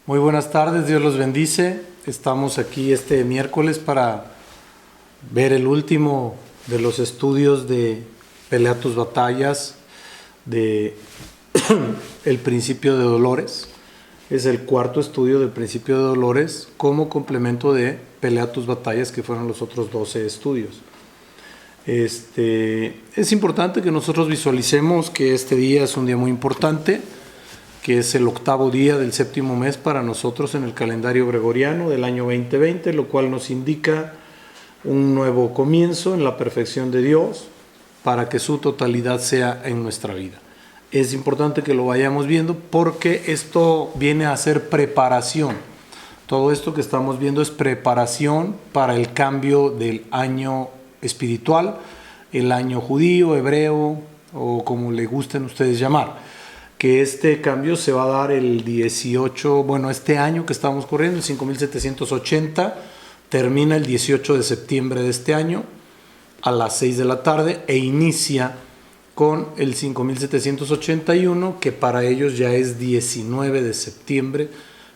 Muy buenas tardes, Dios los bendice. Estamos aquí este miércoles para ver el último de los estudios de Pelea tus batallas de el principio de dolores. Es el cuarto estudio del principio de dolores como complemento de Pelea tus batallas, que fueron los otros 12 estudios. Es importante que nosotros visualicemos que este día es un día muy importante, que es el octavo día del séptimo mes para nosotros en el calendario gregoriano del año 2020, lo cual nos indica un nuevo comienzo en la perfección de Dios para que su totalidad sea en nuestra vida. Es importante que lo vayamos viendo porque esto viene a ser preparación. Todo esto que estamos viendo es preparación para el cambio del año espiritual, el año judío, hebreo o como le gusten ustedes llamar. Que este cambio se va a dar el 18, este año que estamos corriendo, el 5780, termina el 18 de septiembre de este año a las 6 de la tarde e inicia con el 5781, que para ellos ya es 19 de septiembre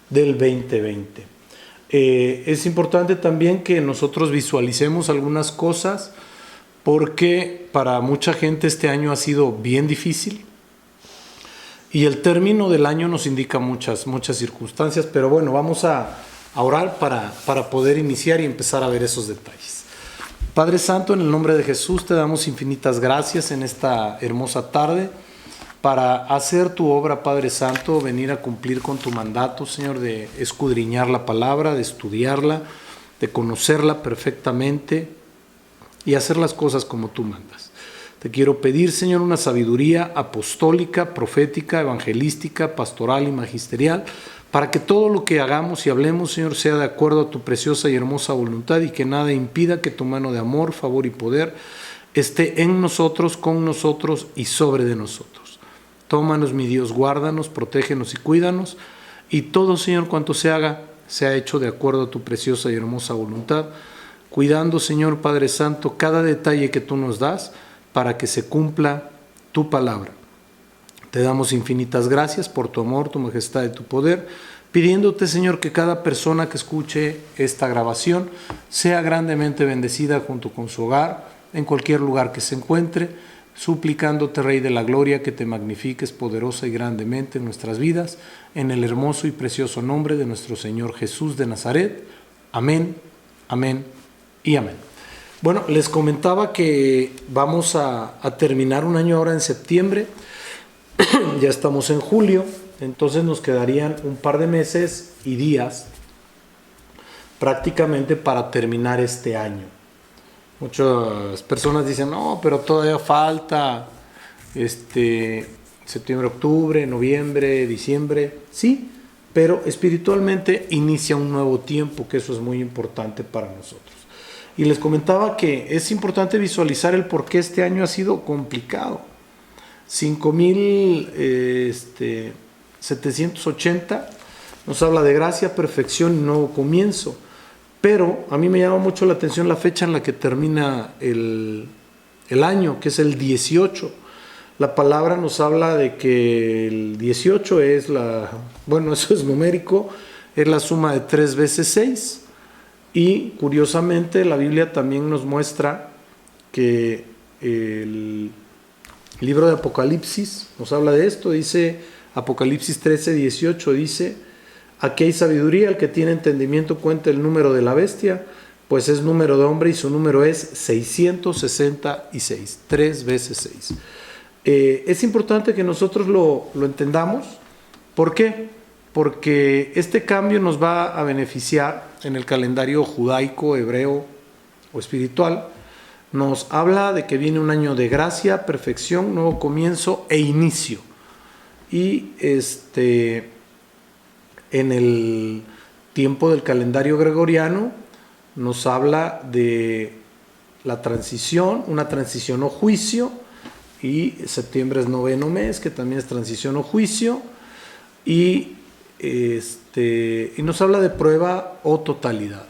del 2020. Es importante también que nosotros visualicemos algunas cosas porque para mucha gente este año ha sido bien difícil. Y el término del año nos indica muchas circunstancias, pero bueno, vamos a orar para poder iniciar y empezar a ver esos detalles. Padre Santo, en el nombre de Jesús te damos infinitas gracias en esta hermosa tarde para hacer tu obra, Padre Santo, venir a cumplir con tu mandato, Señor, de escudriñar la palabra, de estudiarla, de conocerla perfectamente y hacer las cosas como tú mandas. Te quiero pedir, Señor, una sabiduría apostólica, profética, evangelística, pastoral y magisterial, para que todo lo que hagamos y hablemos, Señor, sea de acuerdo a tu preciosa y hermosa voluntad y que nada impida que tu mano de amor, favor y poder esté en nosotros, con nosotros y sobre de nosotros. Tómanos, mi Dios, guárdanos, protégenos y cuídanos, y todo, Señor, cuanto se haga, sea hecho de acuerdo a tu preciosa y hermosa voluntad, cuidando, Señor Padre Santo, cada detalle que tú nos das, para que se cumpla tu palabra. Te damos infinitas gracias por tu amor, tu majestad y tu poder, pidiéndote, Señor, que cada persona que escuche esta grabación sea grandemente bendecida junto con su hogar, en cualquier lugar que se encuentre, suplicándote, Rey de la Gloria, que te magnifiques poderosa y grandemente en nuestras vidas, en el hermoso y precioso nombre de nuestro Señor Jesús de Nazaret. Amén, amén y amén. Bueno, les comentaba que vamos a terminar un año ahora en septiembre, ya estamos en julio, entonces nos quedarían un par de meses y días prácticamente para terminar este año. Muchas personas dicen, no, pero todavía falta septiembre, octubre, noviembre, diciembre. Sí, pero espiritualmente inicia un nuevo tiempo, que eso es muy importante para nosotros. Y les comentaba que es importante visualizar el por qué este año ha sido complicado. 5780 nos habla de gracia, perfección y nuevo comienzo. Pero a mí me llama mucho la atención la fecha en la que termina el año, que es el 18. La palabra nos habla de que el 18 es eso es numérico, es la suma de 3 veces 6. Y curiosamente la Biblia también nos muestra que el libro de Apocalipsis nos habla de esto. Dice Apocalipsis 13:18, dice: aquí hay sabiduría, el que tiene entendimiento cuenta el número de la bestia, pues es número de hombre y su número es 666, 3 veces 6. Es importante que nosotros lo entendamos. ¿Por qué? Porque este cambio nos va a beneficiar en el calendario judaico, hebreo o espiritual. Nos habla de que viene un año de gracia, perfección, nuevo comienzo e inicio. Y en el tiempo del calendario gregoriano nos habla de la transición, una transición o juicio, y septiembre es noveno mes, que también es transición o juicio, y nos habla de prueba o totalidad.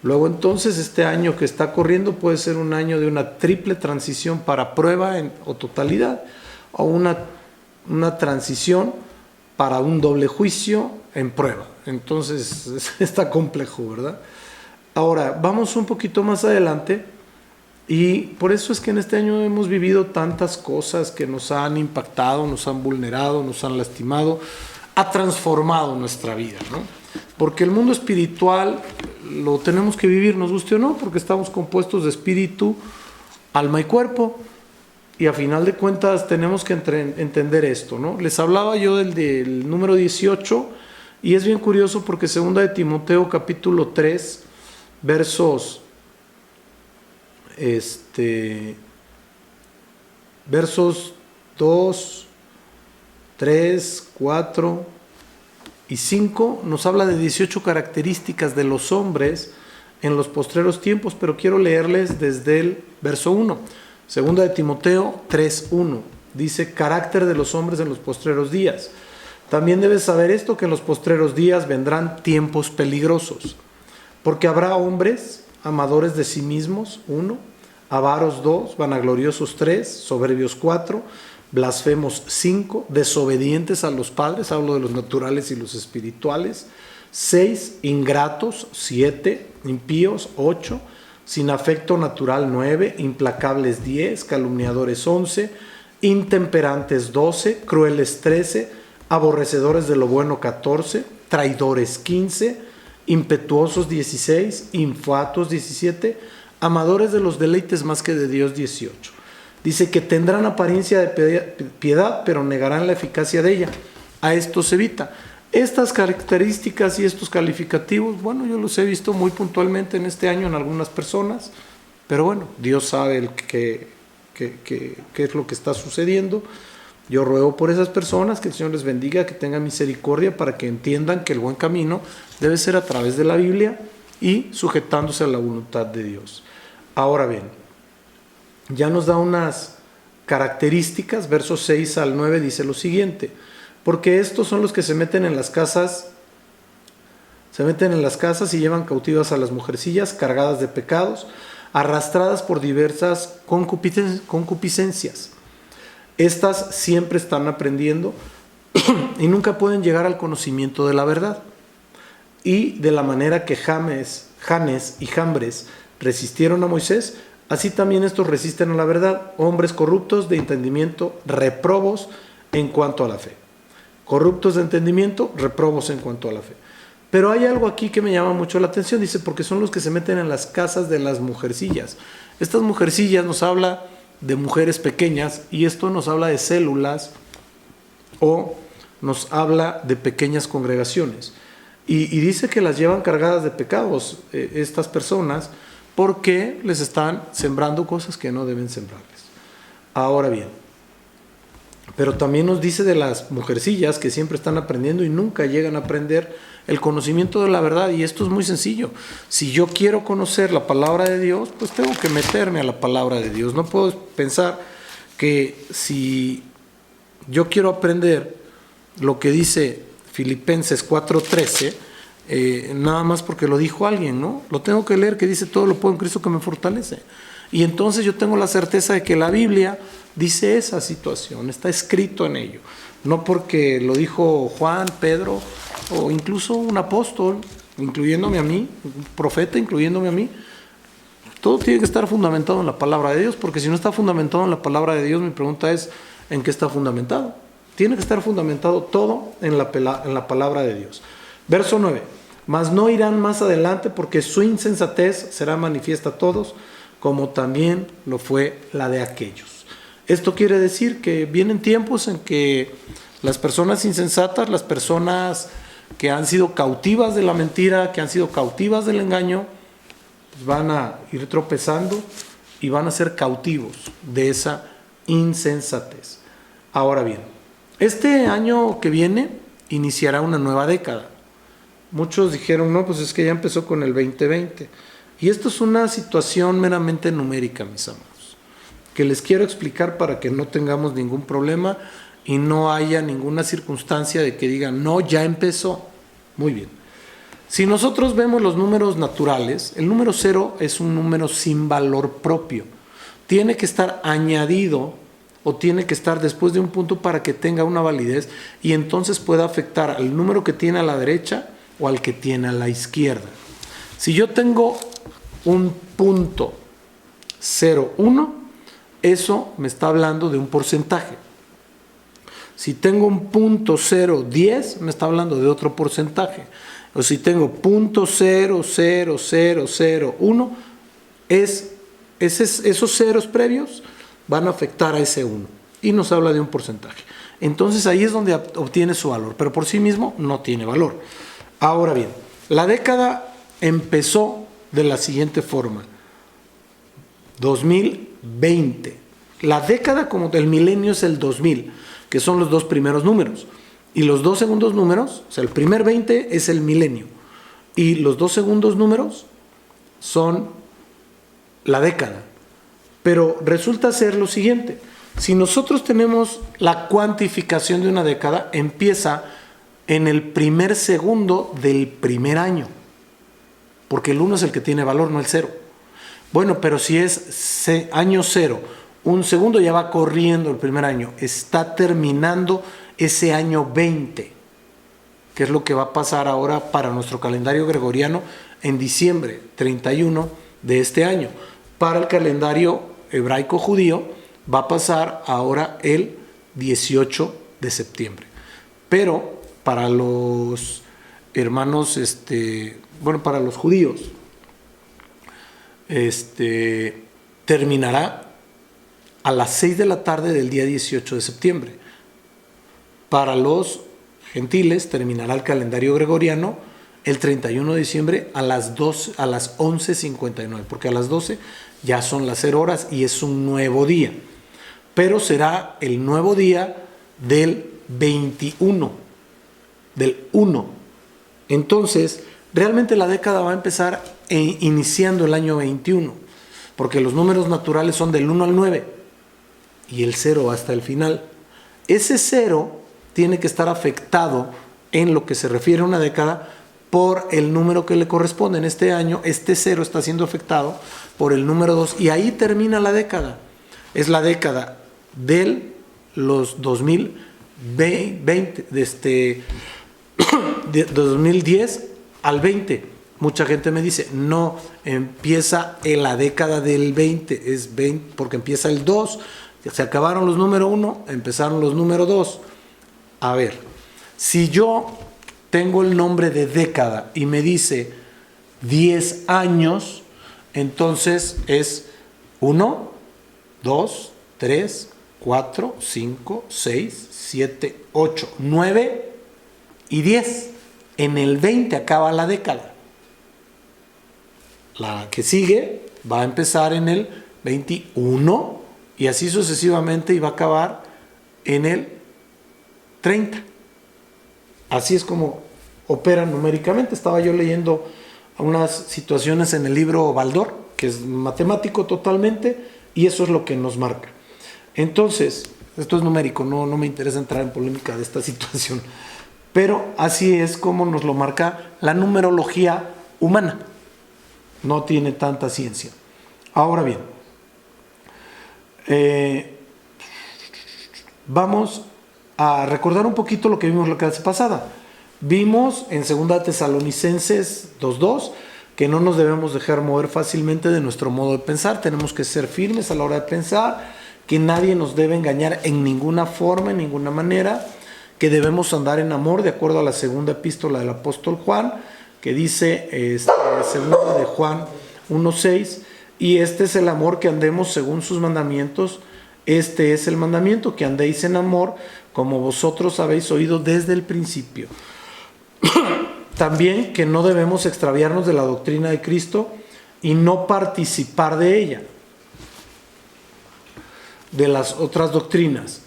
Luego entonces este año que está corriendo puede ser un año de una triple transición para prueba o totalidad, o una transición para un doble juicio en prueba. Entonces está complejo, ¿verdad? Ahora, vamos un poquito más adelante y por eso es que en este año hemos vivido tantas cosas que nos han impactado, nos han vulnerado, nos han lastimado, ha transformado nuestra vida, ¿no? Porque el mundo espiritual lo tenemos que vivir, nos guste o no, porque estamos compuestos de espíritu, alma y cuerpo. Y a final de cuentas tenemos que entender esto, ¿no? Les hablaba yo del número 18 y es bien curioso porque 2 de Timoteo capítulo 3 versos 2, 3, 4 y 5 nos habla de 18 características de los hombres en los postreros tiempos, pero quiero leerles desde el verso 1. 2 de Timoteo 3:1 dice: carácter de los hombres en los postreros días. También debes saber esto, que en los postreros días vendrán tiempos peligrosos, porque habrá hombres amadores de sí mismos, 1, avaros 2, vanagloriosos 3, soberbios 4, blasfemos 5, desobedientes a los padres, hablo de los naturales y los espirituales, 6, ingratos 7, impíos 8, sin afecto natural 9, implacables 10, calumniadores 11, intemperantes 12, crueles 13, aborrecedores de lo bueno 14, traidores 15, impetuosos 16, infatuos 17, amadores de los deleites más que de Dios 18. Dice que tendrán apariencia de piedad, pero negarán la eficacia de ella. A estos evita. Estas características y estos calificativos, bueno, yo los he visto muy puntualmente en este año en algunas personas, pero bueno, Dios sabe qué es lo que está sucediendo. Yo ruego por esas personas, que el Señor les bendiga, que tengan misericordia para que entiendan que el buen camino debe ser a través de la Biblia y sujetándose a la voluntad de Dios. Ahora bien, ya nos da unas características, versos 6 al 9 dice lo siguiente: porque estos son los que se meten en las casas y llevan cautivas a las mujercillas cargadas de pecados, arrastradas por diversas concupiscencias. Estas siempre están aprendiendo y nunca pueden llegar al conocimiento de la verdad. Y de la manera que Janes y Jambres resistieron a Moisés, así también estos resisten a la verdad, hombres corruptos de entendimiento, reprobos en cuanto a la fe. Corruptos de entendimiento, reprobos en cuanto a la fe. Pero hay algo aquí que me llama mucho la atención, dice, porque son los que se meten en las casas de las mujercillas. Estas mujercillas nos habla de mujeres pequeñas, y esto nos habla de células o nos habla de pequeñas congregaciones. Y dice que las llevan cargadas de pecados estas personas, porque les están sembrando cosas que no deben sembrarles. Ahora bien, pero también nos dice de las mujercillas que siempre están aprendiendo y nunca llegan a aprender el conocimiento de la verdad. Y esto es muy sencillo. Si yo quiero conocer la palabra de Dios, pues tengo que meterme a la palabra de Dios. No puedo pensar que si yo quiero aprender lo que dice Filipenses 4:13, nada más porque lo dijo alguien, ¿no? Lo tengo que leer, que dice: todo lo puedo en Cristo que me fortalece. Y entonces yo tengo la certeza de que la Biblia dice esa situación, está escrito en ello. No porque lo dijo Juan, Pedro o incluso un apóstol, incluyéndome a mí, un profeta, incluyéndome a mí. Todo tiene que estar fundamentado en la palabra de Dios, porque si no está fundamentado en la palabra de Dios, mi pregunta es: ¿en qué está fundamentado? Tiene que estar fundamentado todo en la palabra de Dios. Verso 9: mas no irán más adelante, porque su insensatez será manifiesta a todos, como también lo fue la de aquellos. Esto quiere decir que vienen tiempos en que las personas insensatas, las personas que han sido cautivas de la mentira, que han sido cautivas del engaño, pues van a ir tropezando y van a ser cautivos de esa insensatez. Ahora bien, este año que viene iniciará una nueva década. Muchos dijeron: no, pues es que ya empezó con el 2020. Y esto es una situación meramente numérica, mis amados, que les quiero explicar para que no tengamos ningún problema y no haya ninguna circunstancia de que digan: no, ya empezó. Muy bien. Si nosotros vemos los números naturales, el número 0 es un número sin valor propio. Tiene que estar añadido o tiene que estar después de un punto para que tenga una validez y entonces pueda afectar al número que tiene a la derecha o al que tiene a la izquierda. Si yo tengo un punto 0,1, eso me está hablando de un porcentaje. Si tengo un punto 0,10, me está hablando de otro porcentaje. O si tengo punto 0,00001, esos ceros previos van a afectar a ese 1 y nos habla de un porcentaje. Entonces ahí es donde obtiene su valor, pero por sí mismo no tiene valor. Ahora bien, la década empezó de la siguiente forma: 2020. La década como del milenio es el 2000, que son los dos primeros números. Y los dos segundos números, o sea, el primer 20 es el milenio. Y los dos segundos números son la década. Pero resulta ser lo siguiente: si nosotros tenemos la cuantificación de una década, empieza en el primer segundo del primer año, porque el 1 es el que tiene valor, no el 0. Bueno, pero si es año 0, un segundo ya va corriendo el primer año, está terminando ese año 20, que es lo que va a pasar ahora para nuestro calendario gregoriano en diciembre 31 de este año. Para el calendario hebraico judío va a pasar ahora el 18 de septiembre. Pero para los hermanos, para los judíos, terminará a las 6 de la tarde del día 18 de septiembre. Para los gentiles terminará el calendario gregoriano el 31 de diciembre a las 11:59, porque a las 12 ya son las 0 horas y es un nuevo día. Pero será el nuevo día del 21, del 1. Entonces, realmente la década va a empezar iniciando el año 21, porque los números naturales son del 1 al 9 y el 0 hasta el final. Ese 0 tiene que estar afectado en lo que se refiere a una década por el número que le corresponde. En este año, este 0 está siendo afectado por el número 2 y ahí termina la década. Es la década de los 2020, de 2010 al 20. Mucha gente me dice, no, empieza en la década del 20, es 20 porque empieza el 2. Se acabaron los número 1, empezaron los número 2. A ver, si yo tengo el nombre de década y me dice 10 años, entonces es 1, 2, 3, 4, 5, 6, 7, 8, 9 y 10. En el 20 acaba la década. La que sigue va a empezar en el 21 y así sucesivamente y va a acabar en el 30. Así es como operan numéricamente. Estaba yo leyendo unas situaciones en el libro Baldor, que es matemático totalmente, y eso es lo que nos marca. Entonces, esto es numérico, no me interesa entrar en polémica de esta situación, pero así es como nos lo marca la numerología humana. No tiene tanta ciencia. Ahora bien, vamos a recordar un poquito lo que vimos la clase pasada. Vimos en 2 Tesalonicenses 2:2 que no nos debemos dejar mover fácilmente de nuestro modo de pensar. Tenemos que ser firmes a la hora de pensar, que nadie nos debe engañar en ninguna forma, en ninguna manera, que debemos andar en amor de acuerdo a la segunda epístola del apóstol Juan, que dice, segunda de Juan 1:6, y este es el amor, que andemos según sus mandamientos. Este es el mandamiento, que andéis en amor como vosotros habéis oído desde el principio. También que no debemos extraviarnos de la doctrina de Cristo y no participar de ella, de las otras doctrinas.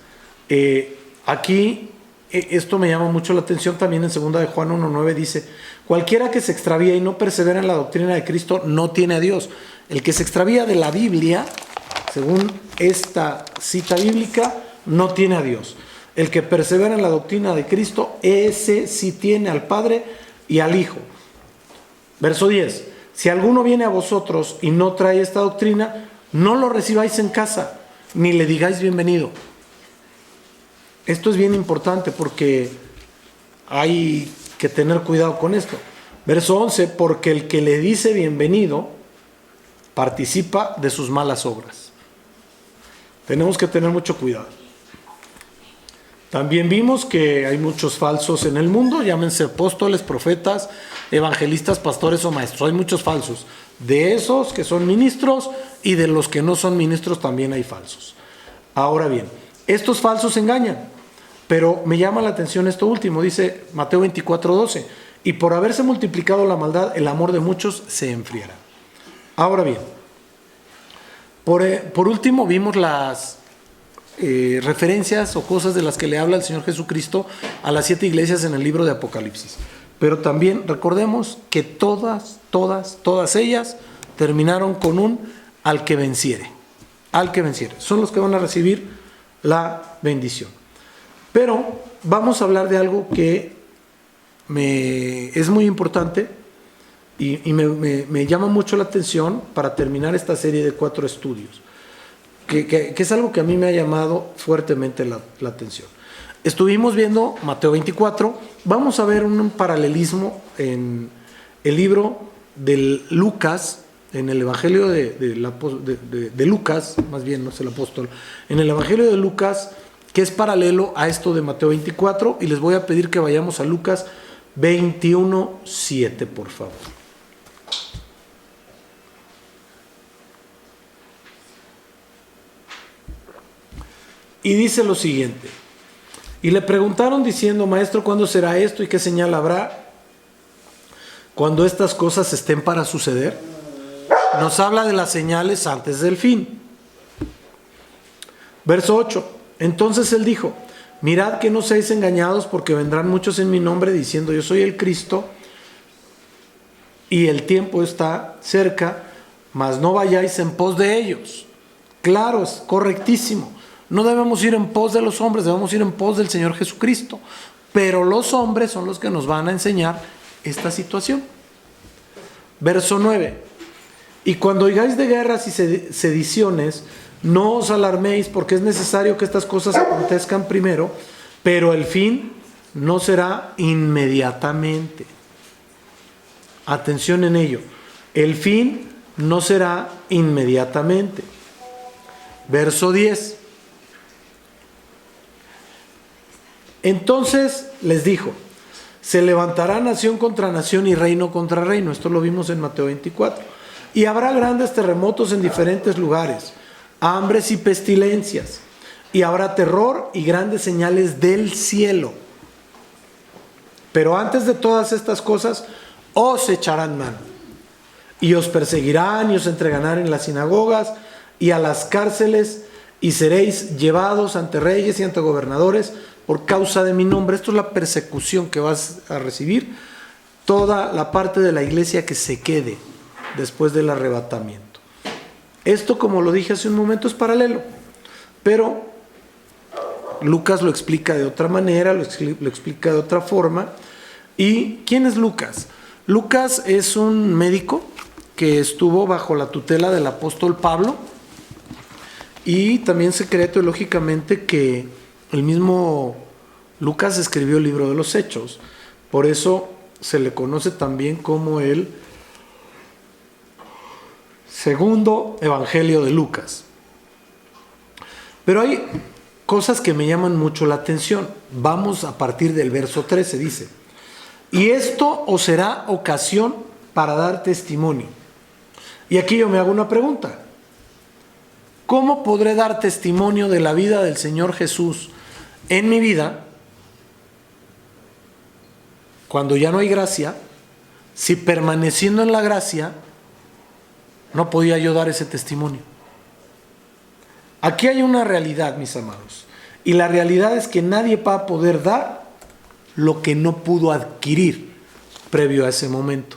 Aquí esto me llama mucho la atención. También en 2 de Juan 1:9 dice: cualquiera que se extravía y no persevera en la doctrina de Cristo no tiene a Dios. El que se extravía de la Biblia, según esta cita bíblica, no tiene a Dios. El que persevera en la doctrina de Cristo, ese sí tiene al Padre y al Hijo. Verso 10. Si alguno viene a vosotros y no trae esta doctrina, no lo recibáis en casa, ni le digáis bienvenido. Esto es bien importante porque hay que tener cuidado con esto. Verso 11, porque el que le dice bienvenido participa de sus malas obras. Tenemos que tener mucho cuidado. También vimos que hay muchos falsos en el mundo, llámense apóstoles, profetas, evangelistas, pastores o maestros. Hay muchos falsos. De esos que son ministros y de los que no son ministros también hay falsos. Ahora bien, estos falsos engañan, pero me llama la atención esto último, dice Mateo 24:12, y por haberse multiplicado la maldad, el amor de muchos se enfriará. Ahora bien, por último vimos las referencias o cosas de las que le habla el Señor Jesucristo a las 7 iglesias en el libro de Apocalipsis. Pero también recordemos que todas ellas terminaron con un al que venciere. Al que venciere. Son los que van a recibir la bendición. Pero vamos a hablar de algo que es muy importante y me llama mucho la atención para terminar esta serie de 4 estudios. Que es algo que a mí me ha llamado fuertemente la atención. Estuvimos viendo Mateo 24, vamos a ver un paralelismo en el libro de Lucas, en el Evangelio de Lucas, más bien no es el apóstol, en el Evangelio de Lucas, que es paralelo a esto de Mateo 24, y les voy a pedir que vayamos a Lucas 21:7, por favor. Y dice lo siguiente: y le preguntaron diciendo, Maestro, ¿cuándo será esto y qué señal habrá cuando estas cosas estén para suceder? Nos habla de las señales antes del fin. Verso 8. Entonces él dijo, mirad que no seáis engañados, porque vendrán muchos en mi nombre diciendo, yo soy el Cristo, y el tiempo está cerca, mas no vayáis en pos de ellos. Claro, es correctísimo. No debemos ir en pos de los hombres, debemos ir en pos del Señor Jesucristo. Pero los hombres son los que nos van a enseñar esta situación. Verso 9. Y cuando oigáis de guerras y sediciones, no os alarméis, porque es necesario que estas cosas acontezcan primero, pero el fin no será inmediatamente. Atención en ello. El fin no será inmediatamente. Verso 10. Entonces les dijo, se levantará nación contra nación y reino contra reino. Esto lo vimos en Mateo 24. Y habrá grandes terremotos en diferentes lugares, hambres y pestilencias. Y habrá terror y grandes señales del cielo. Pero antes de todas estas cosas, os echarán mano. Y os perseguirán y os entregarán en las sinagogas y a las cárceles, y seréis llevados ante reyes y ante gobernadores por causa de mi nombre. Esto es la persecución que vas a recibir toda la parte de la iglesia que se quede después del arrebatamiento. Esto, como lo dije hace un momento, es paralelo, pero Lucas lo explica de otra manera, lo explica de otra forma. ¿Y quién es Lucas? Lucas es un médico que estuvo bajo la tutela del apóstol Pablo, y también se cree teológicamente que el mismo Lucas escribió el libro de los Hechos. Por eso se le conoce también como el segundo evangelio de Lucas. Pero hay cosas que me llaman mucho la atención. Vamos a partir del verso 13, dice, y esto os será ocasión para dar testimonio. Y aquí yo me hago una pregunta. ¿Cómo podré dar testimonio de la vida del Señor Jesús en mi vida cuando ya no hay gracia, si permaneciendo en la gracia no podía yo dar ese testimonio? Aquí hay una realidad, mis amados, y la realidad es que nadie va a poder dar lo que no pudo adquirir previo a ese momento.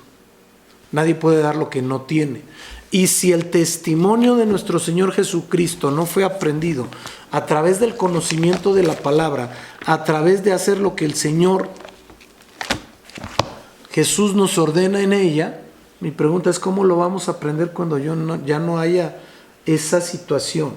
Nadie puede dar lo que no tiene. Y si el testimonio de nuestro Señor Jesucristo no fue aprendido a través del conocimiento de la palabra, a través de hacer lo que el Señor Jesús nos ordena en ella, mi pregunta es, ¿cómo lo vamos a aprender cuando ya no haya esa situación?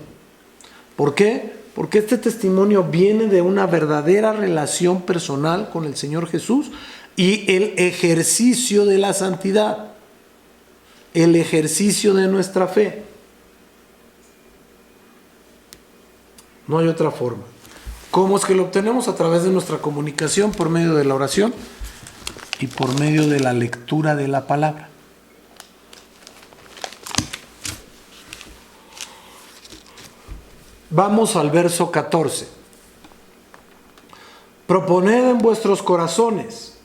¿Por qué? Porque este testimonio viene de una verdadera relación personal con el Señor Jesús y el ejercicio de la santidad, el ejercicio de nuestra fe. No hay otra forma. ¿Cómo es que lo obtenemos? A través de nuestra comunicación, por medio de la oración y por medio de la lectura de la palabra. Vamos al verso 14. Proponed en vuestros corazones,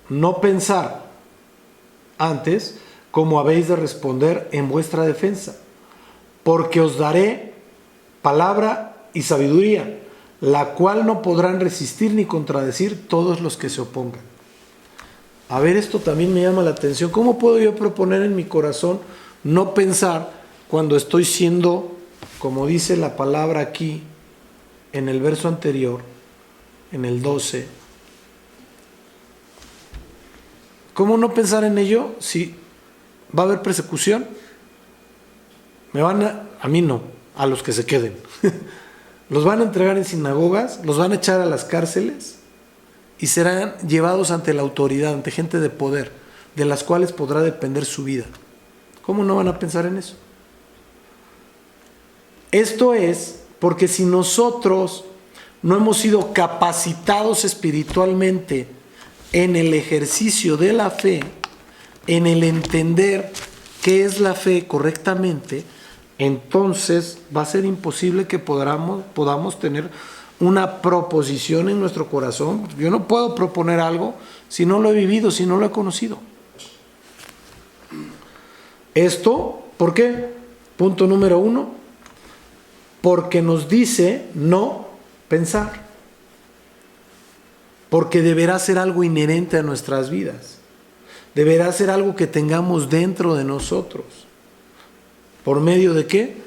no pensar, antes, como habéis de responder en vuestra defensa, porque os daré palabra y sabiduría, la cual no podrán resistir ni contradecir todos los que se opongan. A ver, esto también me llama la atención. ¿Cómo puedo yo proponer en mi corazón no pensar cuando estoy siendo, como dice la palabra aquí, en el verso anterior, en el 12? ¿Cómo no pensar en ello si va a haber persecución? A mí no, a los que se queden. Los van a entregar en sinagogas, los van a echar a las cárceles y serán llevados ante la autoridad, ante gente de poder, de las cuales podrá depender su vida. ¿Cómo no van a pensar en eso? Esto es porque si nosotros no hemos sido capacitados espiritualmente en el ejercicio de la fe, en el entender qué es la fe correctamente, entonces va a ser imposible que podamos tener una proposición en nuestro corazón. Yo no puedo proponer algo si no lo he vivido, si no lo he conocido. Esto, ¿por qué? Punto número 1, porque nos dice no pensar, porque deberá ser algo inherente a nuestras vidas, deberá ser algo que tengamos dentro de nosotros. ¿Por medio de qué?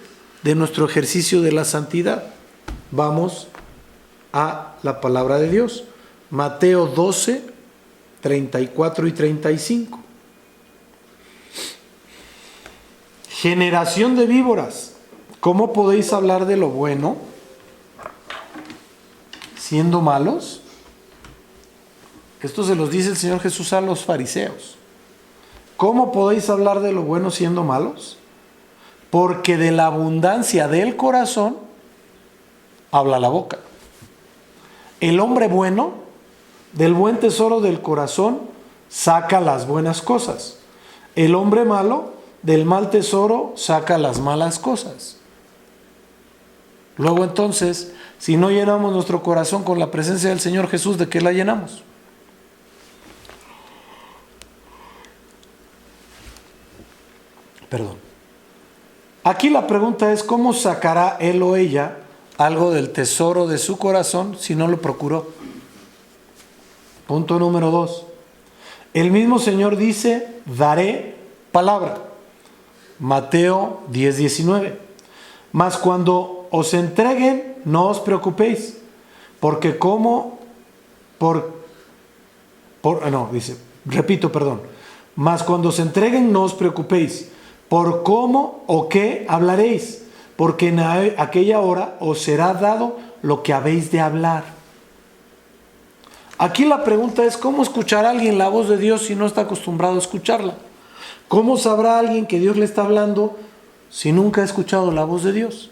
De nuestro ejercicio de la santidad. Vamos a la palabra de Dios. Mateo 12, 34 y 35. Generación de víboras, ¿cómo podéis hablar de lo bueno siendo malos? Esto se los dice el Señor Jesús a los fariseos. ¿Cómo podéis hablar de lo bueno siendo malos? Porque de la abundancia del corazón habla la boca. El hombre bueno, del buen tesoro del corazón, saca las buenas cosas. El hombre malo, del mal tesoro, saca las malas cosas. Luego entonces, si no llenamos nuestro corazón con la presencia del Señor Jesús, ¿de qué la llenamos? Perdón. Aquí la pregunta es, ¿cómo sacará él o ella algo del tesoro de su corazón si no lo procuró? Punto número 2. El mismo Señor dice, daré palabra. Mateo 10:19. Mas cuando os entreguen, no os preocupéis, porque mas cuando os entreguen, no os preocupéis, por cómo o qué hablaréis, porque en aquella hora os será dado lo que habéis de hablar. Aquí la pregunta es, ¿cómo escuchará alguien la voz de Dios si no está acostumbrado a escucharla? ¿Cómo sabrá alguien que Dios le está hablando si nunca ha escuchado la voz de Dios?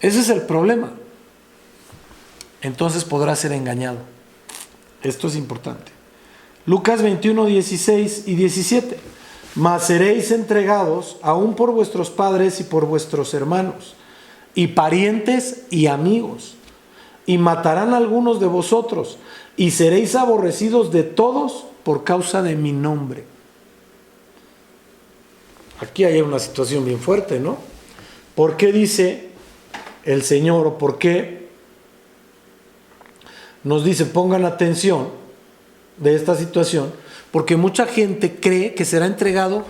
Ese es el problema. Entonces podrá ser engañado. Esto es importante. Lucas 21, 16 y 17. Mas seréis entregados aún por vuestros padres y por vuestros hermanos, y parientes y amigos, y matarán a algunos de vosotros, y seréis aborrecidos de todos por causa de mi nombre. Aquí hay una situación bien fuerte, ¿no? ¿Por qué dice el Señor, o por qué nos dice pongan atención de esta situación? Porque mucha gente cree que será entregado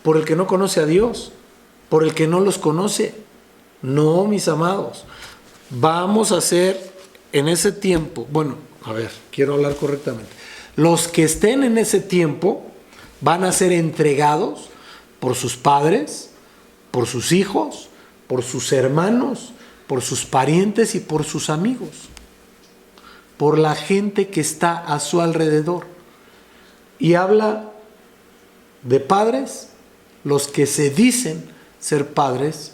por el que no conoce a Dios, por el que no los conoce. No, mis amados, vamos a ser en ese tiempo, quiero hablar correctamente, los que estén en ese tiempo van a ser entregados por sus padres, por sus hijos, por sus hermanos, por sus parientes y por sus amigos, por la gente que está a su alrededor. Y habla de padres, los que se dicen ser padres,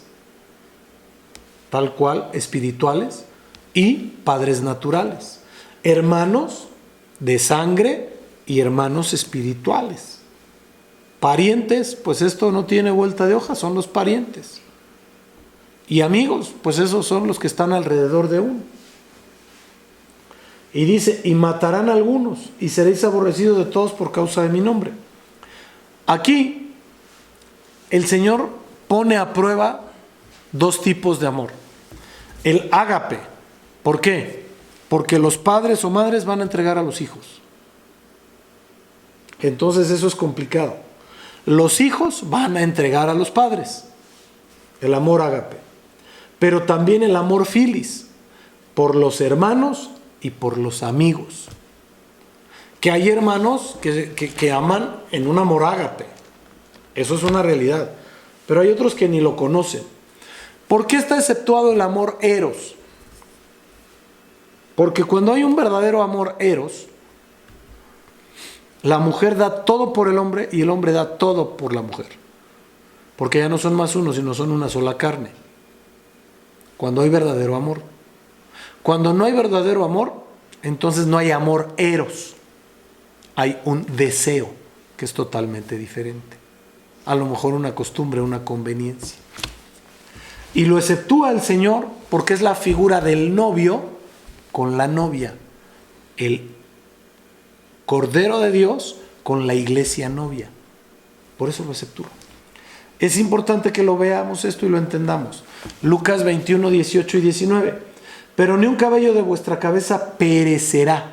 tal cual, espirituales, y padres naturales, hermanos de sangre y hermanos espirituales. Parientes, pues esto no tiene vuelta de hoja, son los parientes. Y amigos, pues esos son los que están alrededor de uno. Y dice, y matarán a algunos, y seréis aborrecidos de todos por causa de mi nombre. Aquí, el Señor pone a prueba dos tipos de amor. El ágape. ¿Por qué? Porque los padres o madres van a entregar a los hijos. Entonces eso es complicado. Los hijos van a entregar a los padres. El amor ágape. Pero también el amor filis. Por los hermanos y por los amigos. Que hay hermanos que aman en un amor ágape. Eso es una realidad. Pero hay otros que ni lo conocen. ¿Por qué está exceptuado el amor eros? Porque cuando hay un verdadero amor eros, la mujer da todo por el hombre y el hombre da todo por la mujer. Porque ya no son más uno, sino son una sola carne. Cuando hay verdadero amor. Cuando no hay verdadero amor, entonces no hay amor eros. Hay un deseo que es totalmente diferente. A lo mejor una costumbre, una conveniencia. Y lo exceptúa el Señor porque es la figura del novio con la novia. El Cordero de Dios con la iglesia novia. Por eso lo exceptúa. Es importante que lo veamos esto y lo entendamos. Lucas 21, 18 y 19. Pero ni un cabello de vuestra cabeza perecerá.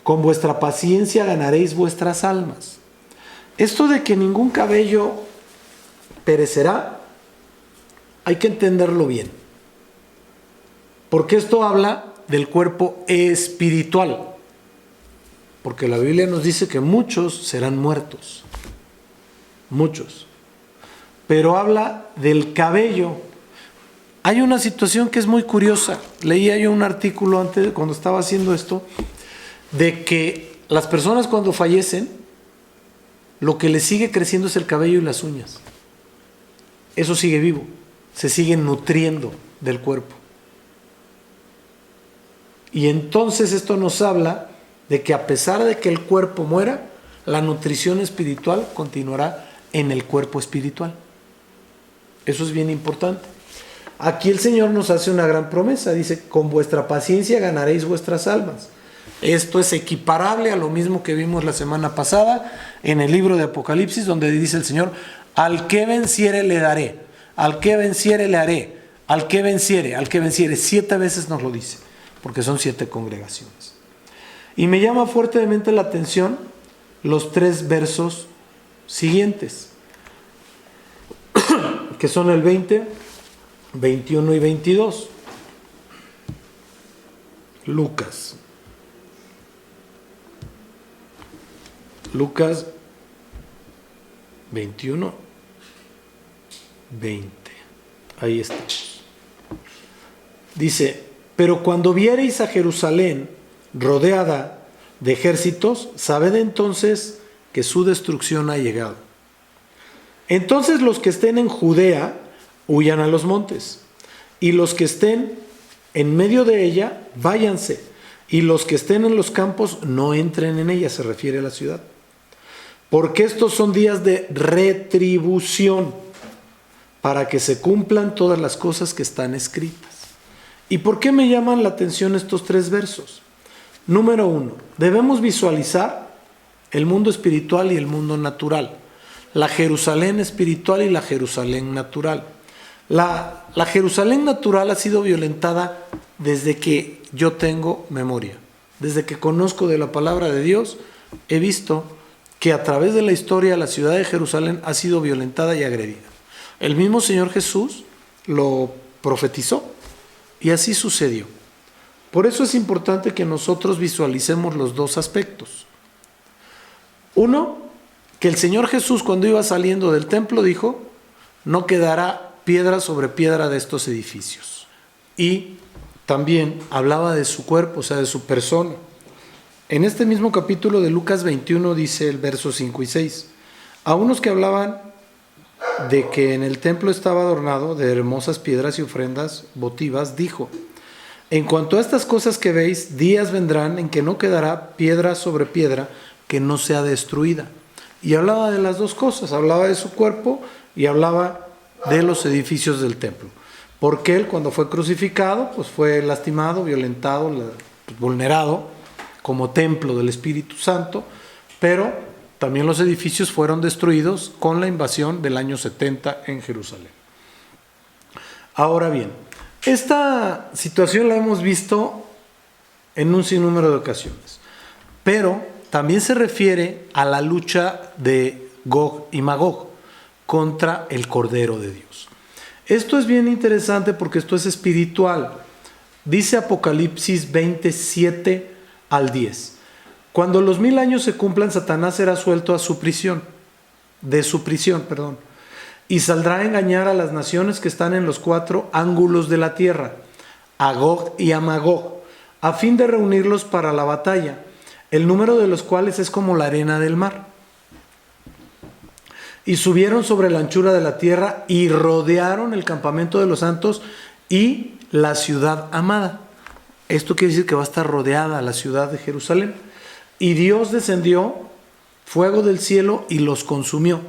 Con vuestra paciencia ganaréis vuestras almas. Esto de que ningún cabello perecerá, hay que entenderlo bien. Porque esto habla del cuerpo espiritual. Porque la Biblia nos dice que muchos serán muertos. Muchos. Pero habla del cabello. Hay una situación que es muy curiosa. Leía yo un artículo antes, cuando estaba haciendo esto, de que las personas cuando fallecen, lo que les sigue creciendo es el cabello y las uñas. Eso sigue vivo. Se sigue nutriendo del cuerpo. Y entonces esto nos habla de que a pesar de que el cuerpo muera, la nutrición espiritual continuará en el cuerpo espiritual. Eso es bien importante. Aquí el Señor nos hace una gran promesa. Dice, con vuestra paciencia ganaréis vuestras almas. Esto es equiparable a lo mismo que vimos la semana pasada en el libro de Apocalipsis, donde dice el Señor, al que venciere le daré, al que venciere le haré, al que venciere, al que venciere. 7 veces nos lo dice, porque son 7 congregaciones. Y me llama fuertemente la atención los 3 versos siguientes, que son el 20, 21 y 22. Lucas 21, 20. Ahí estamos. Dice, pero cuando viereis a Jerusalén rodeada de ejércitos, sabed entonces que su destrucción ha llegado. Entonces los que estén en Judea huyan a los montes, y los que estén en medio de ella, váyanse, y los que estén en los campos no entren en ella, se refiere a la ciudad. Porque estos son días de retribución, para que se cumplan todas las cosas que están escritas. ¿Y por qué me llaman la atención estos 3 versos? Número 1, debemos visualizar el mundo espiritual y el mundo natural. La Jerusalén espiritual y la Jerusalén natural. La Jerusalén natural ha sido violentada desde que yo tengo memoria. Desde que conozco de la palabra de Dios, he visto que a través de la historia la ciudad de Jerusalén ha sido violentada y agredida. El mismo Señor Jesús lo profetizó y así sucedió. Por eso es importante que nosotros visualicemos los 2 aspectos. Uno, que el Señor Jesús cuando iba saliendo del templo dijo, no quedará piedra sobre piedra de estos edificios. Y también hablaba de su cuerpo, o sea, de su persona. En este mismo capítulo de Lucas 21 dice el verso 5 y 6, a unos que hablaban de que en el templo estaba adornado de hermosas piedras y ofrendas votivas, dijo, en cuanto a estas cosas que veis, días vendrán en que no quedará piedra sobre piedra que no sea destruida. Y hablaba de las dos cosas, hablaba de su cuerpo y hablaba de los edificios del templo. Porque él, cuando fue crucificado, pues fue lastimado, violentado, vulnerado como templo del Espíritu Santo, pero también los edificios fueron destruidos con la invasión del año 70 en Jerusalén. Ahora bien, esta situación la hemos visto en un sinnúmero de ocasiones, pero también se refiere a la lucha de Gog y Magog contra el Cordero de Dios. Esto es bien interesante porque esto es espiritual. Dice Apocalipsis 27 al 10. Cuando los 1000 años se cumplan, Satanás será suelto de su prisión, y saldrá a engañar a las naciones que están en los 4 ángulos de la tierra, a Gog y a Magog, a fin de reunirlos para la batalla, el número de los cuales es como la arena del mar. Y subieron sobre la anchura de la tierra y rodearon el campamento de los santos y la ciudad amada. Esto quiere decir que va a estar rodeada la ciudad de Jerusalén. Y Dios descendió fuego del cielo y los consumió.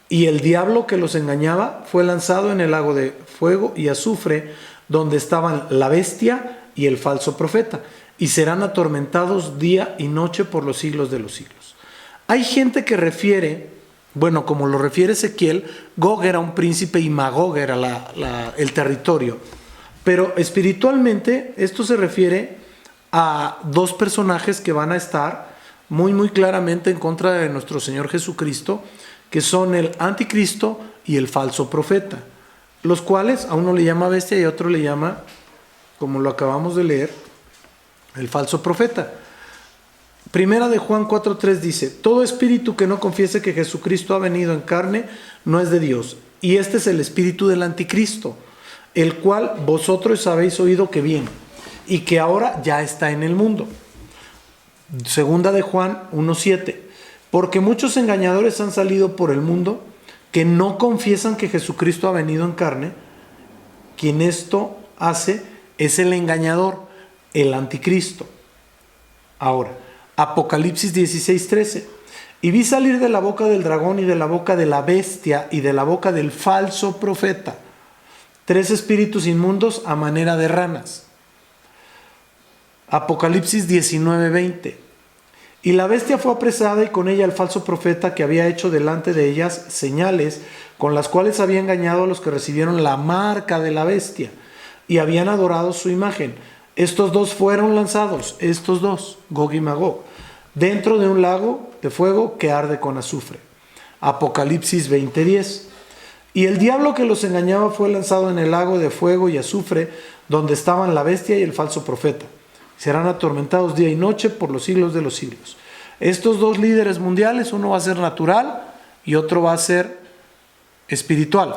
Y el diablo que los engañaba fue lanzado en el lago de fuego y azufre, donde estaban la bestia y el falso profeta, y serán atormentados día y noche por los siglos de los siglos. Hay gente que refiere, bueno, como lo refiere Ezequiel, Gog era un príncipe y Magog era el territorio. Pero espiritualmente esto se refiere a dos personajes que van a estar muy claramente en contra de nuestro Señor Jesucristo, que son el anticristo y el falso profeta, los cuales a uno le llama bestia y a otro le llama, como lo acabamos de leer, el falso profeta. Primera de Juan 4:3 dice, todo espíritu que no confiese que Jesucristo ha venido en carne no es de Dios, y este es el espíritu del anticristo, el cual vosotros habéis oído que viene y que ahora ya está en el mundo. Segunda de Juan 1:7, porque muchos engañadores han salido por el mundo que no confiesan que Jesucristo ha venido en carne. Quien esto hace es el engañador, el anticristo. Ahora, Apocalipsis 16:13, y vi salir de la boca del dragón y de la boca de la bestia y de la boca del falso profeta 3 espíritus inmundos a manera de ranas. Apocalipsis 19:20, y la bestia fue apresada y con ella el falso profeta que había hecho delante de ellas señales con las cuales había engañado a los que recibieron la marca de la bestia y habían adorado su imagen. Estos dos fueron lanzados, Gog y Magog, dentro de un lago de fuego que arde con azufre. Apocalipsis 20:10, y el diablo que los engañaba fue lanzado en el lago de fuego y azufre, donde estaban la bestia y el falso profeta. Serán atormentados día y noche por los siglos de los siglos. Estos dos líderes mundiales, uno va a ser natural y otro va a ser espiritual.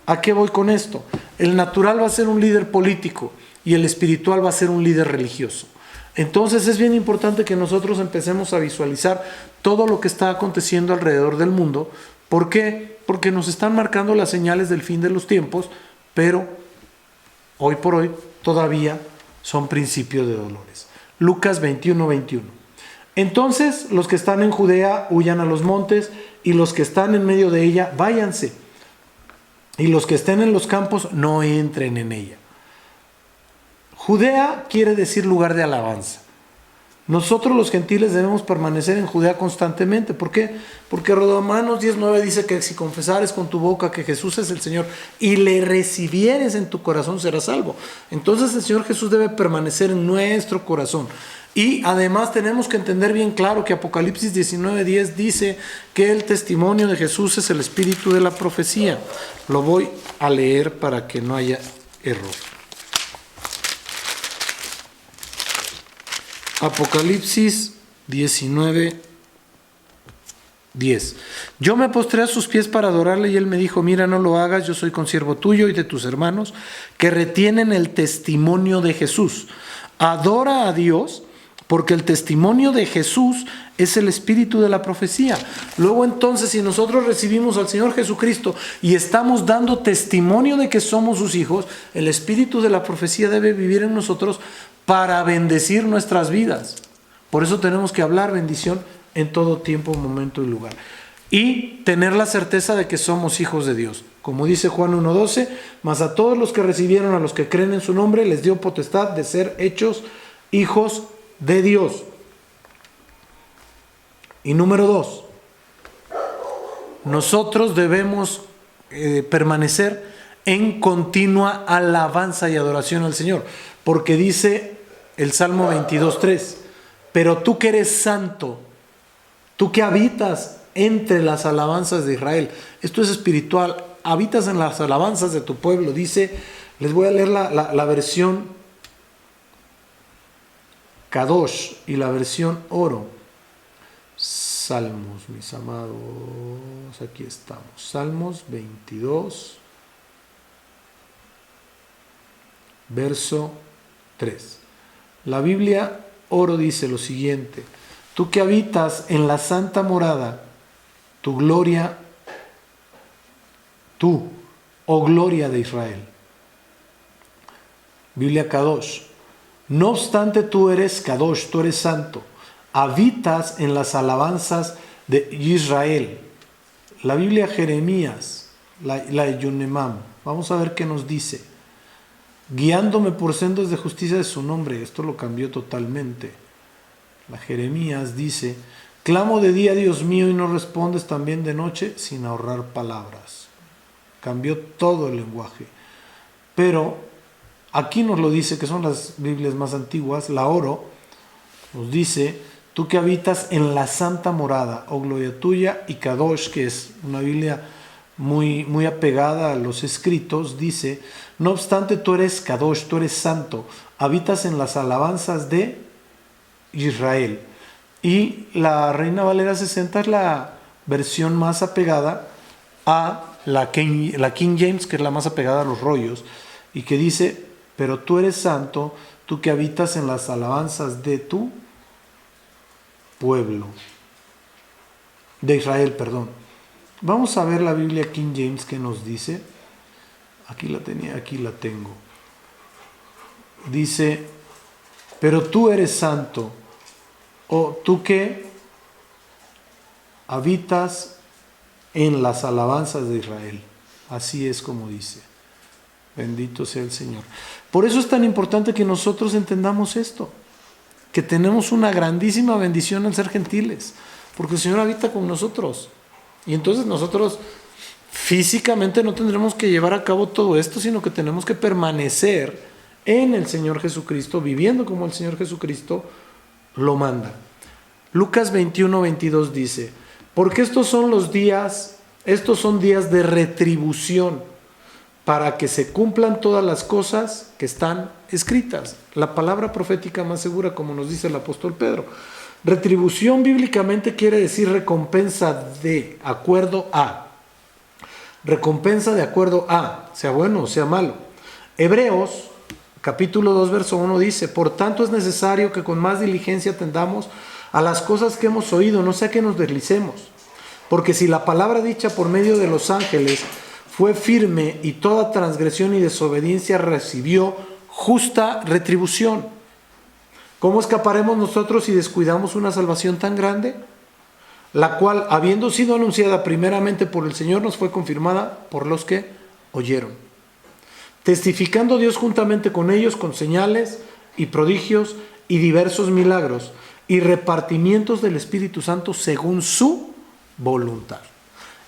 ¿A qué voy con esto? El natural va a ser un líder político y el espiritual va a ser un líder religioso. Entonces es bien importante que nosotros empecemos a visualizar todo lo que está aconteciendo alrededor del mundo. ¿Por qué? Porque nos están marcando las señales del fin de los tiempos, pero hoy por hoy todavía son principios de dolores. Lucas 21:21. Entonces los que están en Judea huyan a los montes, y los que están en medio de ella váyanse, y los que estén en los campos no entren en ella. Judea quiere decir lugar de alabanza. Nosotros los gentiles debemos permanecer en Judea constantemente. ¿Por qué? Porque Romanos 10:9 dice que si confesares con tu boca que Jesús es el Señor y le recibieres en tu corazón, serás salvo. Entonces el Señor Jesús debe permanecer en nuestro corazón. Y además tenemos que entender bien claro que Apocalipsis 19:10 dice que el testimonio de Jesús es el espíritu de la profecía. Lo voy a leer para que no haya error. Apocalipsis 19, 10. Yo me postré a sus pies para adorarle y él me dijo, mira, no lo hagas, yo soy consiervo tuyo y de tus hermanos que retienen el testimonio de Jesús. Adora a Dios porque el testimonio de Jesús es el espíritu de la profecía. Luego entonces, si nosotros recibimos al Señor Jesucristo y estamos dando testimonio de que somos sus hijos, el espíritu de la profecía debe vivir en nosotros para bendecir nuestras vidas. Por eso tenemos que hablar bendición en todo tiempo, momento y lugar. Y tener la certeza de que somos hijos de Dios. Como dice Juan 1:12, mas a todos los que recibieron, a los que creen en su nombre, les dio potestad de ser hechos hijos de Dios. Y número 2, nosotros debemos permanecer en continua alabanza y adoración al Señor. Porque dice el Salmo 22:3, pero tú que eres santo, tú que habitas entre las alabanzas de Israel. Esto es espiritual. Habitas en las alabanzas de tu pueblo. Dice, les voy a leer la versión Kadosh y la versión Oro. Salmos, mis amados. Aquí estamos. Salmos 22, verso 3. La Biblia Oro dice lo siguiente. Tú que habitas en la santa morada, tu gloria, tú, oh gloria de Israel. Biblia Kadosh. No obstante, tú eres Kadosh, tú eres santo. Habitas en las alabanzas de Israel. La Biblia Jeremías, la Yunemam. Vamos a ver qué nos dice. Guiándome por sendas de justicia de su nombre. Esto lo cambió totalmente. La Jeremías dice, clamo de día, Dios mío, y no respondes, también de noche, sin ahorrar palabras. Cambió todo el lenguaje. Pero aquí nos lo dice, que son las Biblias más antiguas, la Oro, nos dice, tú que habitas en la santa morada, oh gloria tuya, y Kadosh, que es una Biblia muy apegada a los escritos, dice, no obstante tú eres Kadosh, tú eres santo, habitas en las alabanzas de Israel. Y la Reina Valera 60 es la versión más apegada a la King James, que es la más apegada a los rollos, y que dice, pero tú eres santo, tú que habitas en las alabanzas de tu pueblo, de Israel, perdón. Vamos a ver la Biblia King James que nos dice. Aquí la tenía, aquí la tengo. Dice, pero tú eres santo, o tú que habitas en las alabanzas de Israel. Así es como dice. Bendito sea el Señor. Por eso es tan importante que nosotros entendamos esto, que tenemos una grandísima bendición al ser gentiles, porque el Señor habita con nosotros. Y entonces nosotros físicamente no tendremos que llevar a cabo todo esto, sino que tenemos que permanecer en el Señor Jesucristo, viviendo como el Señor Jesucristo lo manda. Lucas 21:22 dice, porque estos son días de retribución, para que se cumplan todas las cosas que están escritas. La palabra profética más segura, como nos dice el apóstol Pedro. Retribución bíblicamente quiere decir recompensa de acuerdo a. Recompensa de acuerdo a, sea bueno o sea malo. Hebreos, capítulo 2, verso 1 dice, por tanto es necesario que con más diligencia atendamos a las cosas que hemos oído, no sea que nos deslicemos. Porque si la palabra dicha por medio de los ángeles fue firme y toda transgresión y desobediencia recibió justa retribución, ¿cómo escaparemos nosotros si descuidamos una salvación tan grande? La cual, habiendo sido anunciada primeramente por el Señor, nos fue confirmada por los que oyeron. Testificando Dios juntamente con ellos con señales y prodigios y diversos milagros y repartimientos del Espíritu Santo según su voluntad.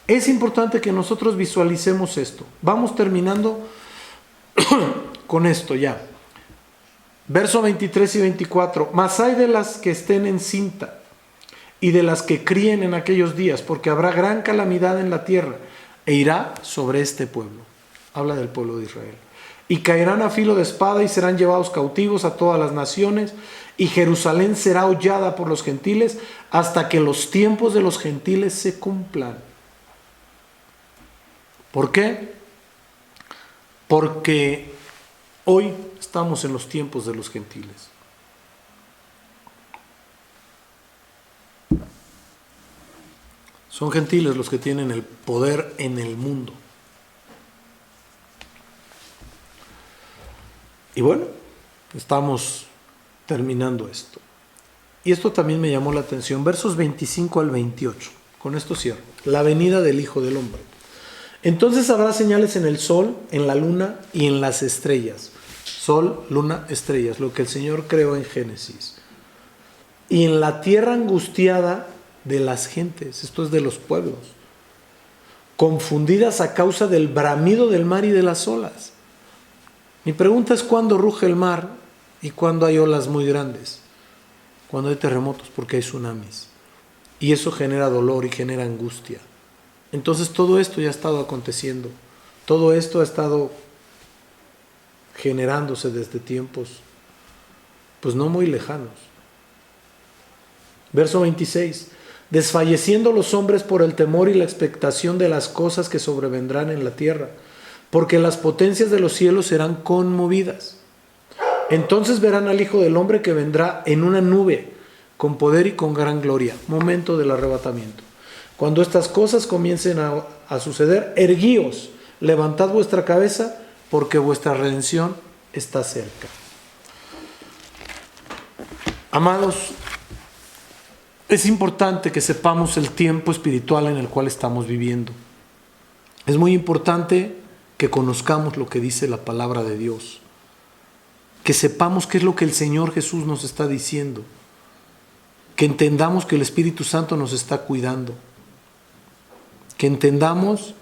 Es importante que nosotros visualicemos esto. Vamos terminando con esto ya. Verso 23 y 24. Mas hay de las que estén encinta y de las que críen en aquellos días, porque habrá gran calamidad en la tierra e irá sobre este pueblo. Habla del pueblo de Israel. y caerán a filo de espada y serán llevados cautivos a todas las naciones, y Jerusalén será hollada por los gentiles hasta que los tiempos de los gentiles se cumplan. ¿Por qué? Porque hoy estamos en los tiempos de los gentiles. Son gentiles los que tienen el poder en el mundo. Y bueno, estamos terminando esto. Y esto también me llamó la atención. Versos 25 al 28. Con esto cierro. La venida del Hijo del Hombre. Entonces habrá señales en el sol, en la luna y en las estrellas. Sol, luna, estrellas. Lo que el Señor creó en Génesis. Y en la tierra angustiada de las gentes. Esto es de los pueblos. Confundidas a causa del bramido del mar y de las olas. Mi pregunta es: ¿cuándo ruge el mar y cuándo hay olas muy grandes? Cuando hay terremotos, porque hay tsunamis. Y eso genera dolor y genera angustia. Entonces todo esto ya ha estado aconteciendo. Todo esto ha estado generándose desde tiempos, pues no muy lejanos. Verso 26. Desfalleciendo los hombres por el temor y la expectación de las cosas que sobrevendrán en la tierra, porque las potencias de los cielos serán conmovidas. Entonces verán al Hijo del Hombre que vendrá en una nube, con poder y con gran gloria. Momento del arrebatamiento. Cuando estas cosas comiencen a suceder, erguíos, levantad vuestra cabeza, porque vuestra redención está cerca. Amados, es importante que sepamos el tiempo espiritual en el cual estamos viviendo. Es muy importante que conozcamos lo que dice la palabra de Dios. Que sepamos qué es lo que el Señor Jesús nos está diciendo. Que entendamos que el Espíritu Santo nos está cuidando. Que entendamos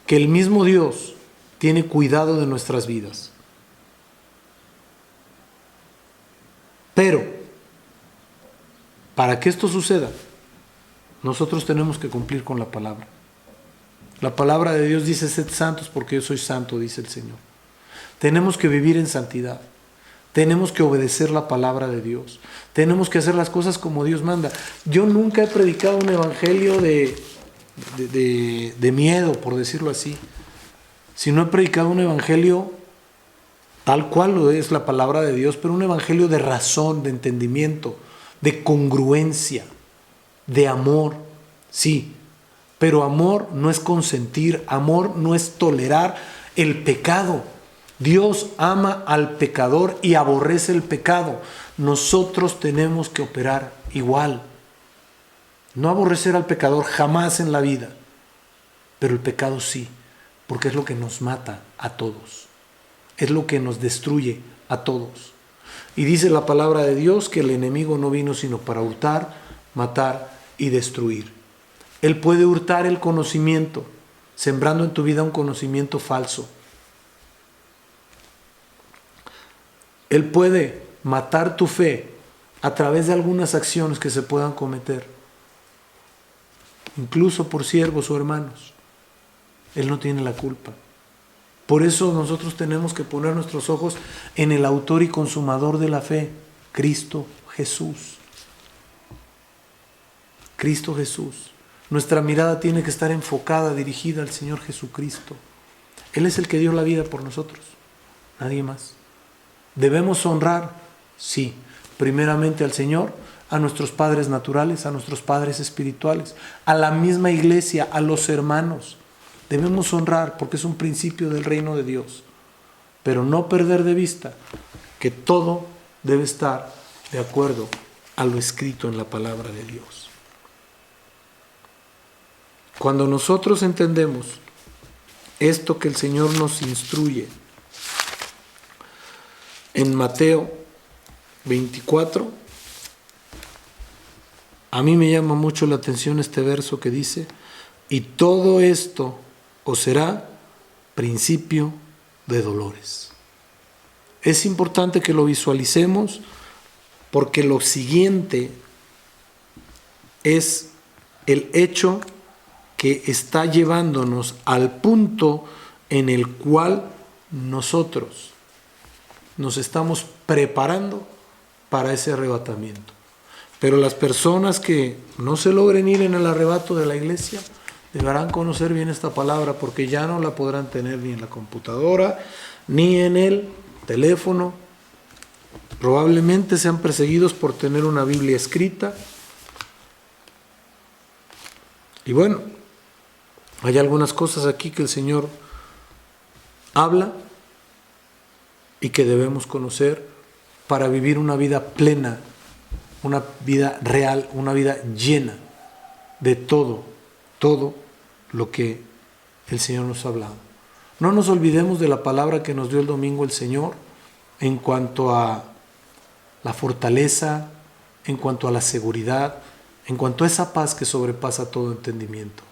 que el mismo Dios tiene cuidado de nuestras vidas. Pero, para que esto suceda, nosotros tenemos que cumplir con la palabra. La palabra de Dios dice: sed santos porque yo soy santo, dice el Señor. Tenemos que vivir en santidad. Tenemos que obedecer la palabra de Dios. Tenemos que hacer las cosas como Dios manda. Yo nunca he predicado un evangelio de miedo, por decirlo así, sino he predicado un evangelio tal cual lo es la palabra de Dios, pero un evangelio de razón, de entendimiento, de congruencia, de amor, sí, pero amor no es consentir, amor no es tolerar el pecado. Dios ama al pecador y aborrece el pecado. Nosotros tenemos que operar igual. No aborrecer al pecador jamás en la vida, pero el pecado sí, porque es lo que nos mata a todos, es lo que nos destruye a todos. Y dice la palabra de Dios que el enemigo no vino sino para hurtar, matar y destruir. Él puede hurtar el conocimiento, sembrando en tu vida un conocimiento falso. Él puede matar tu fe a través de algunas acciones que se puedan cometer, incluso por siervos o hermanos. Él no tiene la culpa. Por eso nosotros tenemos que poner nuestros ojos en el autor y consumador de la fe, Cristo Jesús. Cristo Jesús. Nuestra mirada tiene que estar enfocada, dirigida al Señor Jesucristo. Él es el que dio la vida por nosotros, nadie más. ¿Debemos honrar? Sí, primeramente al Señor, a nuestros padres naturales, a nuestros padres espirituales, a la misma iglesia, a los hermanos. Debemos honrar porque es un principio del reino de Dios, pero no perder de vista que todo debe estar de acuerdo a lo escrito en la palabra de Dios. Cuando nosotros entendemos esto que el Señor nos instruye en Mateo 24, a mí me llama mucho la atención este verso que dice: y todo esto os será principio de dolores. Es importante que lo visualicemos porque lo siguiente es el hecho que está llevándonos al punto en el cual nosotros nos estamos preparando para ese arrebatamiento. Pero las personas que no se logren ir en el arrebato de la iglesia deberán conocer bien esta palabra, porque ya no la podrán tener ni en la computadora, ni en el teléfono. Probablemente sean perseguidos por tener una Biblia escrita. Y bueno, hay algunas cosas aquí que el Señor habla y que debemos conocer para vivir una vida plena, una vida real, una vida llena de todo lo que el Señor nos ha hablado. No nos olvidemos de la palabra que nos dio el domingo el Señor en cuanto a la fortaleza, en cuanto a la seguridad, en cuanto a esa paz que sobrepasa todo entendimiento.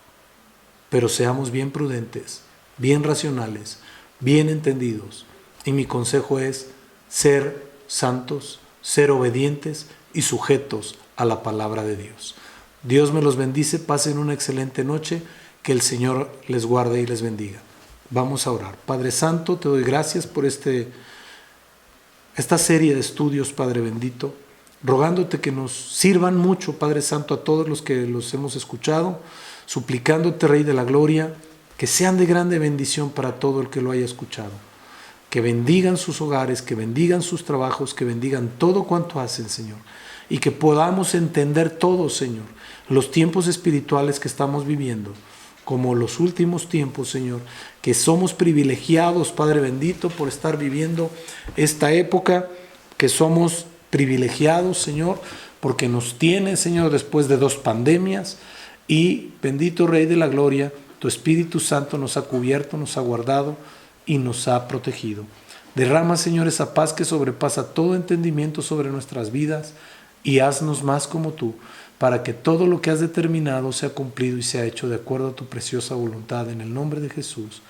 Pero seamos bien prudentes, bien racionales, bien entendidos. Y mi consejo es ser santos, ser obedientes y sujetos a la palabra de Dios. Dios me los bendice, pasen una excelente noche, que el Señor les guarde y les bendiga. Vamos a orar. Padre Santo, te doy gracias por esta serie de estudios, Padre bendito, rogándote que nos sirvan mucho, Padre Santo, a todos los que los hemos escuchado, suplicándote, Rey de la Gloria, que sean de grande bendición para todo el que lo haya escuchado. Que bendigan sus hogares, que bendigan sus trabajos, que bendigan todo cuanto hacen, Señor. Y que podamos entender todos, Señor, los tiempos espirituales que estamos viviendo, como los últimos tiempos, Señor, que somos privilegiados, Padre bendito, por estar viviendo esta época, que somos privilegiados, Señor, porque nos tienes, Señor, después de 2 pandemias, y bendito Rey de la Gloria, tu Espíritu Santo nos ha cubierto, nos ha guardado y nos ha protegido. Derrama, Señor, esa paz que sobrepasa todo entendimiento sobre nuestras vidas y haznos más como tú, para que todo lo que has determinado sea cumplido y sea hecho de acuerdo a tu preciosa voluntad, en el nombre de Jesús.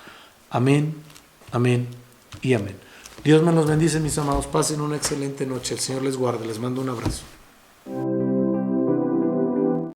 Amén, amén y amén. Dios me los bendice, mis amados. Pasen una excelente noche. El Señor les guarde. Les mando un abrazo.